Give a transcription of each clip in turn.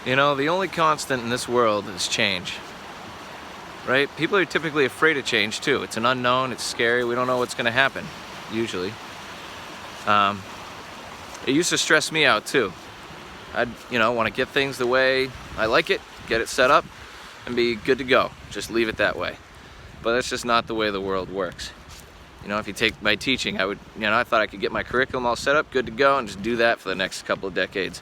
You know, the only constant in this world is change, right? People are typically afraid of change too. It's an unknown, it's scary, we don't know what's gonna happen, usually. It used to stress me out too. I'd, want to get things the way I like it, get it set up, and be good to go. Just leave it that way. But that's just not the way the world works. If you take my teaching, I thought I could get my curriculum all set up, good to go, and just do that for the next couple of decades.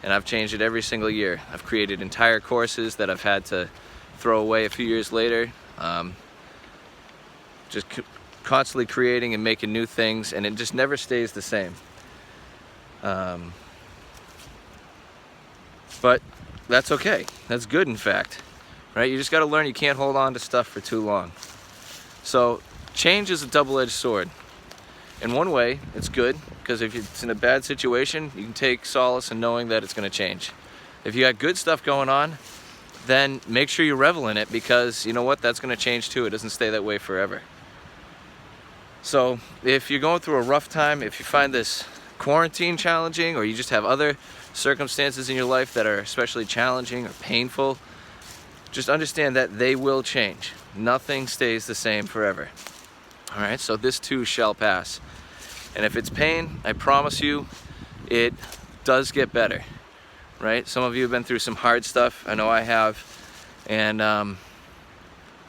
And I've changed it every single year. I've created entire courses that I've had to throw away a few years later. Just constantly creating and making new things, and it just never stays the same. But that's okay. That's good, in fact. Right? You just got to learn you can't hold on to stuff for too long. So change is a double-edged sword. In one way, it's good, because if it's in a bad situation, you can take solace in knowing that it's going to change. If you got good stuff going on, then make sure you revel in it, because you know what? That's going to change too. It doesn't stay that way forever. So if you're going through a rough time, if you find this quarantine challenging, or you just have other circumstances in your life that are especially challenging or painful, just understand that they will change. Nothing stays the same forever. All right, so this too shall pass. And if it's pain, I promise you, it does get better, right? Some of you have been through some hard stuff. I know I have. And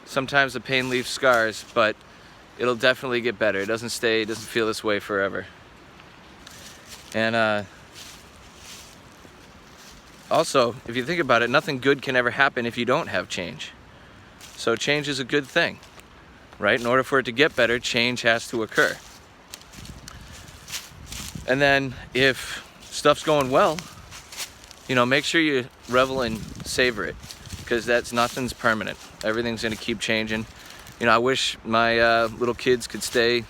sometimes the pain leaves scars, but it'll definitely get better. It doesn't feel this way forever. And also, if you think about it, nothing good can ever happen if you don't have change. So change is a good thing, right? In order for it to get better, change has to occur. And then if stuff's going well, make sure you revel and savor it, because nothing's permanent. Everything's gonna keep changing. I wish my little kids could stay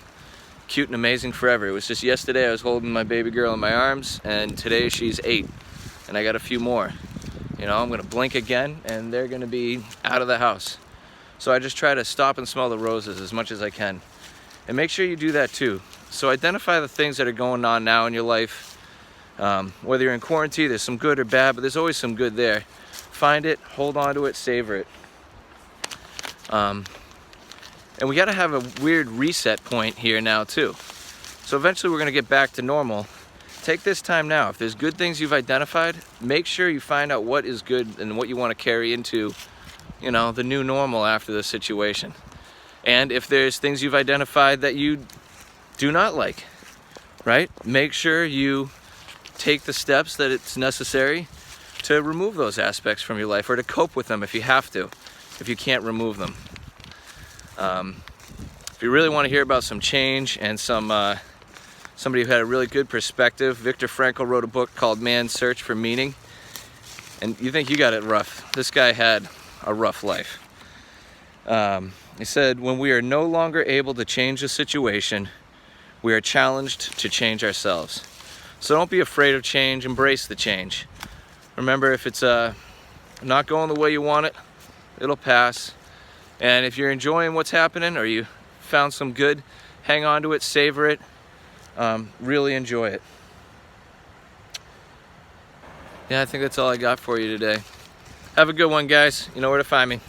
cute and amazing forever. It was just yesterday I was holding my baby girl in my arms, and today she's 8, and I got a few more. I'm gonna blink again and they're gonna be out of the house. So I just try to stop and smell the roses as much as I can. And make sure you do that too. So identify the things that are going on now in your life. Whether you're in quarantine, there's some good or bad, but there's always some good there. Find it, hold on to it, savor it. And we gotta have a weird reset point here now too. So eventually we're gonna get back to normal. Take this time now. If there's good things you've identified, make sure you find out what is good and what you wanna carry into, the new normal after the situation. And if there's things you've identified that you do not like, right? Make sure you take the steps that it's necessary to remove those aspects from your life, or to cope with them if you have to, if you can't remove them. If you really want to hear about some change and somebody who had a really good perspective, Viktor Frankl wrote a book called Man's Search for Meaning. And you think you got it rough. This guy had a rough life. He said, when we are no longer able to change a situation, we are challenged to change ourselves. So don't be afraid of change, embrace the change. Remember, if it's not going the way you want it, it'll pass. And if you're enjoying what's happening, or you found some good, hang on to it, savor it, really enjoy it. Yeah, I think that's all I got for you today. Have a good one, guys. You know where to find me.